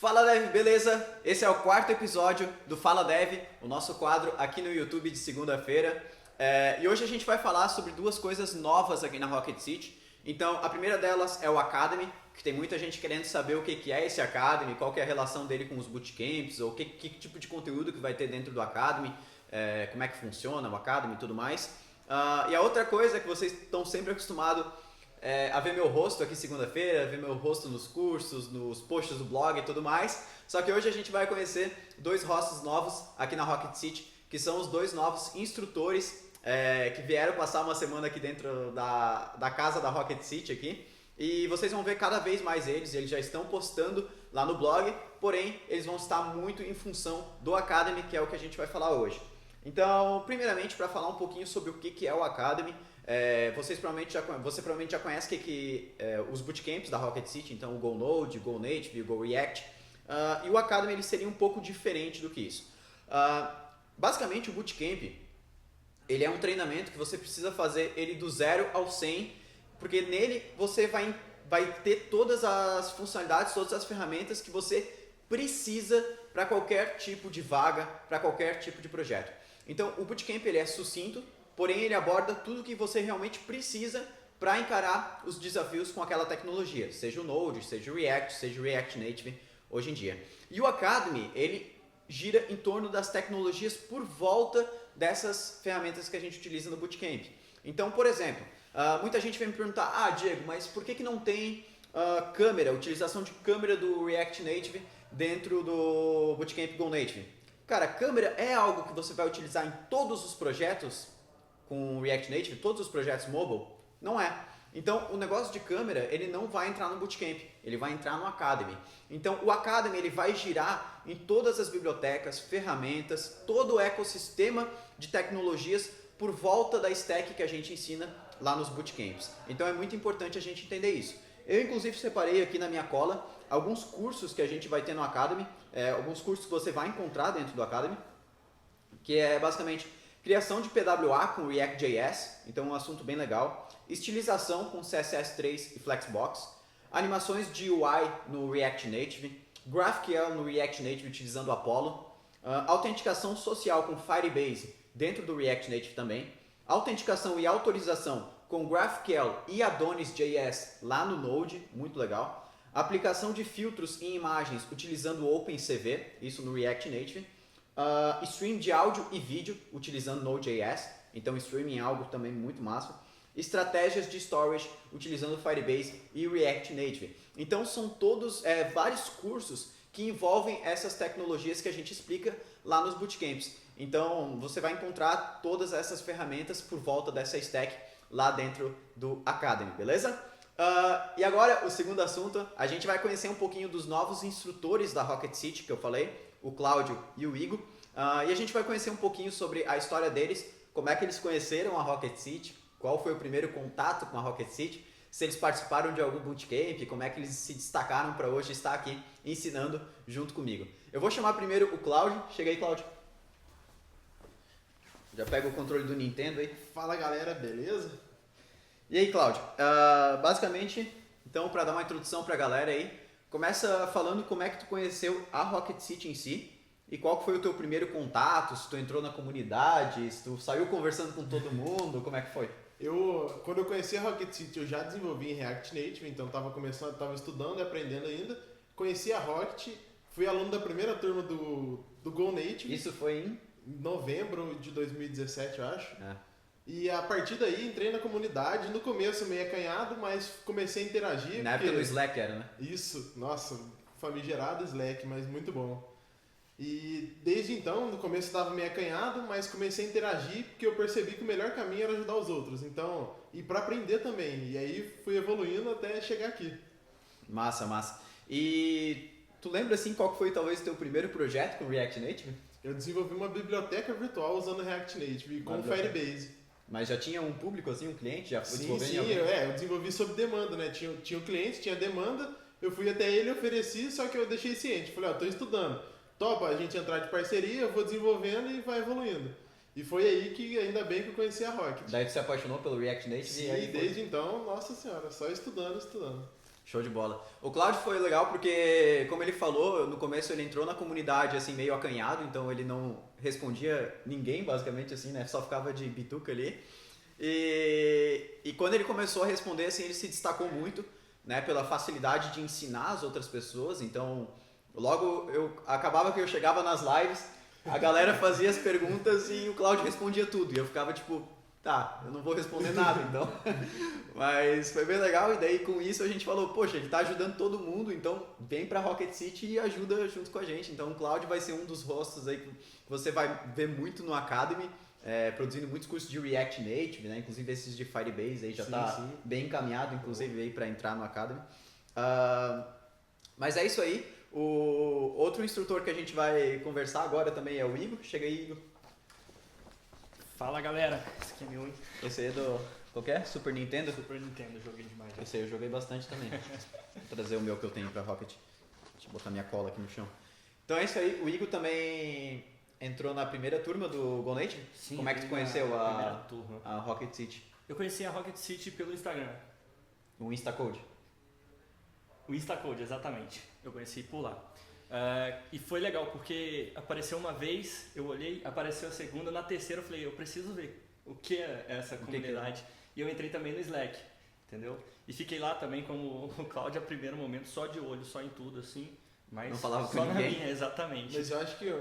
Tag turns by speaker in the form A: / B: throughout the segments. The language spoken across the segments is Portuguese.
A: Fala Dev, beleza? Esse é o quarto episódio do Fala Dev, o nosso quadro aqui no YouTube de segunda-feira. E hoje a gente vai falar sobre duas coisas novas aqui na Rocket City. Então, a primeira delas é o Academy, que tem muita gente querendo saber o que é esse Academy, qual que é a relação dele com os bootcamps, ou que tipo de conteúdo que vai ter dentro do Academy, como é que funciona o Academy e tudo mais. E a outra coisa é que vocês estão sempre acostumados a ver meu rosto aqui segunda-feira, ver meu rosto nos cursos, nos posts do blog e tudo mais. Só que hoje a gente vai conhecer dois rostos novos aqui na Rocket City, que são os dois novos instrutores que vieram passar uma semana aqui dentro da casa da Rocket City aqui. E vocês vão ver cada vez mais eles já estão postando lá no blog, porém eles vão estar muito em função do Academy, que é o que a gente vai falar hoje. Então, primeiramente, para falar um pouquinho sobre o que é o Academy, você provavelmente já conhece os bootcamps da Rocket City, então o Go Node, o Go Native, o Go React, e o Academy ele seria um pouco diferente do que isso. Basicamente, o bootcamp ele é um treinamento que você precisa fazer ele do 0 ao 100, porque nele você vai ter todas as funcionalidades, todas as ferramentas que você precisa para qualquer tipo de vaga, para qualquer tipo de projeto. Então, o bootcamp ele é sucinto, porém ele aborda tudo o que você realmente precisa para encarar os desafios com aquela tecnologia, seja o Node, seja o React, seja o React Native hoje em dia. E o Academy, ele gira em torno das tecnologias por volta dessas ferramentas que a gente utiliza no bootcamp. Então, por exemplo, muita gente vem me perguntar, Diego, mas por que não tem utilização de câmera do React Native dentro do bootcamp Go Native? Cara, câmera é algo que você vai utilizar em todos os projetos com React Native, todos os projetos mobile? Não é. Então, o negócio de câmera, ele não vai entrar no Bootcamp, ele vai entrar no Academy. Então, o Academy ele vai girar em todas as bibliotecas, ferramentas, todo o ecossistema de tecnologias por volta da stack que a gente ensina lá nos Bootcamps. Então, é muito importante a gente entender isso. Eu, inclusive, separei aqui na minha cola alguns cursos que a gente vai ter no Academy, alguns cursos que você vai encontrar dentro do Academy, que é basicamente criação de PWA com React.js, então um assunto bem legal, estilização com CSS3 e Flexbox, animações de UI no React Native, GraphQL no React Native utilizando Apollo, autenticação social com Firebase dentro do React Native também, autenticação e autorização com GraphQL e Adonis.js lá no Node, muito legal, aplicação de filtros em imagens utilizando o OpenCV, isso no React Native, stream de áudio e vídeo utilizando Node.js, então streaming é algo também muito massa, estratégias de storage utilizando Firebase e React Native. Então são todos vários cursos que envolvem essas tecnologias que a gente explica lá nos bootcamps. Então você vai encontrar todas essas ferramentas por volta dessa stack lá dentro do Academy, beleza? E agora o segundo assunto, a gente vai conhecer um pouquinho dos novos instrutores da Rocket City que eu falei, o Cláudio e o Igor, e a gente vai conhecer um pouquinho sobre a história deles, como é que eles conheceram a Rocket City, qual foi o primeiro contato com a Rocket City, se eles participaram de algum bootcamp, como é que eles se destacaram para hoje estar aqui ensinando junto comigo. Eu vou chamar primeiro o Cláudio. Chega aí, Cláudio. Já pega o controle do Nintendo aí.
B: Fala galera, beleza?
A: E aí, Cláudio, basicamente, então para dar uma introdução para a galera aí, começa falando como é que tu conheceu a Rocket City em si e qual foi o teu primeiro contato, se tu entrou na comunidade, se tu saiu conversando com todo mundo, como é que foi?
B: Quando eu conheci a Rocket City, eu já desenvolvi em React Native, então estava estudando e aprendendo ainda. Conheci a Rocket, fui aluno da primeira turma do Go Native.
A: Isso foi em
B: novembro de 2017, eu acho. E a partir daí entrei na comunidade, no começo meio acanhado, mas comecei a interagir.
A: Na época do Slack era, né?
B: Isso, nossa, famigerado Slack, mas muito bom. E desde então, no começo estava meio acanhado, mas comecei a interagir porque eu percebi que o melhor caminho era ajudar os outros. Então, e para aprender também. E aí fui evoluindo até chegar aqui.
A: Massa, massa. E tu lembra assim qual foi talvez o teu primeiro projeto com React Native?
B: Eu desenvolvi uma biblioteca virtual usando React Native com Firebase.
A: Mas já tinha um público assim, um cliente? Já foi
B: Sim, eu desenvolvi sob demanda, né? Tinha um cliente, tinha demanda, eu fui até ele e ofereci, só que eu deixei ciente. Falei, tô estudando. Topa a gente entrar de parceria, eu vou desenvolvendo e vai evoluindo. E foi aí que, ainda bem que eu conheci a Rocket.
A: Daí tu se apaixonou pelo React Native?
B: Sim, e aí desde então, nossa senhora, só estudando.
A: Show de bola. O Cláudio foi legal porque, como ele falou, no começo ele entrou na comunidade assim meio acanhado, então ele não respondia ninguém, basicamente assim, né? Só ficava de bituca ali. E quando ele começou a responder, assim, ele se destacou muito, né? Pela facilidade de ensinar as outras pessoas. Então, logo acabava que eu chegava nas lives, a galera fazia as perguntas e o Cláudio respondia tudo. E eu ficava tipo, tá, eu não vou responder nada, então. Mas foi bem legal e daí com isso a gente falou, poxa, ele tá ajudando todo mundo, então vem pra Rocket City e ajuda junto com a gente. Então o Cláudio vai ser um dos rostos aí que você vai ver muito no Academy, produzindo muitos cursos de React Native, né? Inclusive esses de Firebase aí já tá bem encaminhado, inclusive aí pra entrar no Academy. Mas é isso aí. O outro instrutor que a gente vai conversar agora também é o Igor. Chega aí, Igor.
C: Fala galera, esse aqui é meu, hein?
A: Esse aí é do... Qual que é? Super Nintendo?
C: Super Nintendo, joguei demais.
A: Esse aí eu joguei bastante também. Vou trazer o meu que eu tenho pra Rocket. Deixa eu botar minha cola aqui no chão. Então é isso aí. O Igor também entrou na primeira turma do Go Native?
C: Sim.
A: Como é que tu conheceu
C: primeira turma.
A: a Rocket City?
C: Eu conheci a Rocket City pelo Instagram.
A: O Instacode?
C: O Instacode, exatamente. Eu conheci por lá. E foi legal porque apareceu uma vez, eu olhei, apareceu a segunda, na terceira eu falei, eu preciso ver o que é essa comunidade. E eu entrei também no Slack, entendeu? E fiquei lá também como o Cláudio a primeiro momento, só de olho, só em tudo, assim. Mas
A: não falava
C: só
A: com
C: na
A: ninguém.
C: minha, exatamente.
B: Mas eu acho que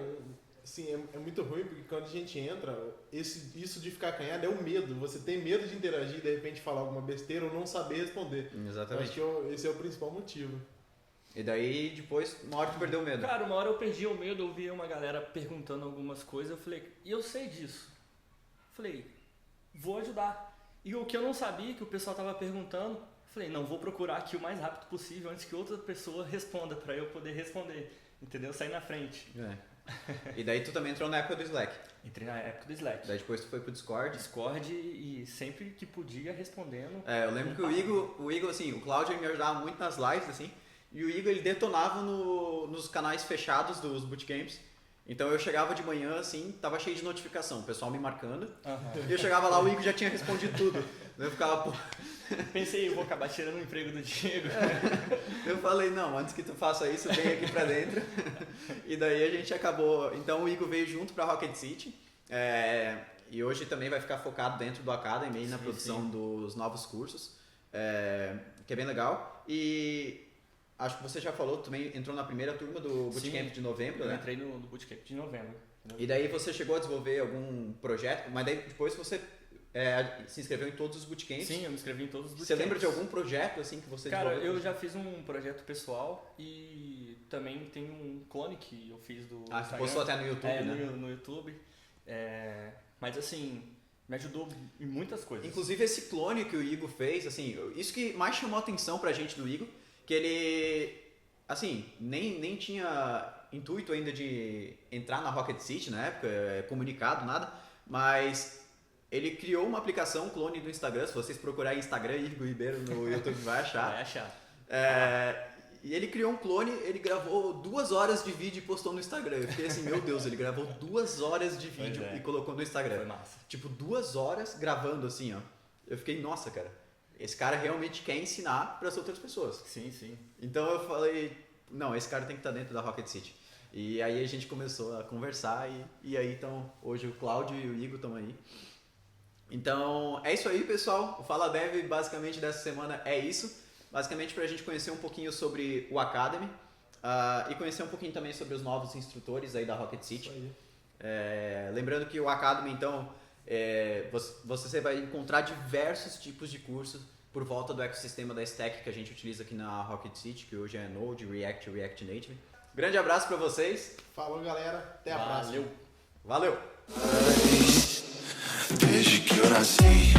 B: assim, é muito ruim porque quando a gente entra, isso de ficar acanhado é o medo. Você tem medo de interagir e de repente falar alguma besteira ou não saber responder.
A: Exatamente.
B: Eu acho que esse é o principal motivo.
A: E daí, depois, uma hora tu perdeu o medo.
C: Cara, uma hora eu perdi o medo, eu vi uma galera perguntando algumas coisas, eu falei, e eu sei disso. Falei, vou ajudar. E o que eu não sabia, que o pessoal tava perguntando, falei, não, vou procurar aqui o mais rápido possível antes que outra pessoa responda, pra eu poder responder, entendeu? Sair na frente.
A: E daí tu também entrou na época do Slack.
C: Entrei na época do Slack.
A: Daí depois tu foi pro Discord.
C: Discord e sempre que podia respondendo.
A: Eu lembro que o Igor, assim, o Cláudio me ajudava muito nas lives, assim, e o Igor ele detonava nos canais fechados dos bootcamps. Então eu chegava de manhã, assim, tava cheio de notificação, o pessoal me marcando. E eu chegava lá, o Igor já tinha respondido tudo. Eu ficava, pô.
C: Pensei, eu vou acabar tirando o emprego do Diego.
A: Eu falei, não, antes que tu faça isso, vem aqui pra dentro. E daí a gente acabou. Então o Igor veio junto pra Rocket City. E hoje também vai ficar focado dentro do Academy na produção dos novos cursos. Que é bem legal. E acho que você já falou, também entrou na primeira turma do Bootcamp de novembro, né?
C: Eu entrei no Bootcamp de novembro.
A: E daí você chegou a desenvolver algum projeto, mas daí depois você se inscreveu em todos os bootcamps?
C: Sim, eu me inscrevi em todos os bootcamps.
A: Você lembra de algum projeto assim que você
C: Cara,
A: desenvolveu?
C: eu já fiz um projeto pessoal e também tem um clone que eu fiz do
A: Instagram.
C: Instagram.
A: Postou até no YouTube, né?
C: No YouTube. Mas assim, me ajudou em muitas coisas.
A: Inclusive esse clone que o Igor fez, assim, isso que mais chamou a atenção pra gente do Igor, que ele, assim, nem tinha intuito ainda de entrar na Rocket City na época, comunicado, nada, mas ele criou uma aplicação, clone do Instagram, se vocês procurarem Instagram Igor Ribeiro no YouTube vai achar.
C: Vai achar.
A: E ele criou um clone, ele gravou 2 horas de vídeo e postou no Instagram. Eu fiquei assim, meu Deus, ele gravou 2 horas de vídeo e colocou no Instagram.
C: Foi massa.
A: Tipo, 2 horas gravando assim, ó. Eu fiquei, nossa, cara, esse cara realmente quer ensinar para as outras pessoas.
C: Sim, sim.
A: Então eu falei, não, esse cara tem que estar dentro da Rocket City. E aí a gente começou a conversar e aí então, hoje o Cláudio e o Igor estão aí. Então, é isso aí, pessoal. O Fala Dev basicamente dessa semana é isso. Basicamente para a gente conhecer um pouquinho sobre o Academy e conhecer um pouquinho também sobre os novos instrutores aí da Rocket City. Lembrando que o Academy, então, você vai encontrar diversos tipos de cursos por volta do ecossistema da Stack que a gente utiliza aqui na Rocket City, que hoje é Node, React e React Native. Grande abraço para vocês.
B: Falou, galera. Até a próxima.
A: Valeu.
D: Desde que eu nasci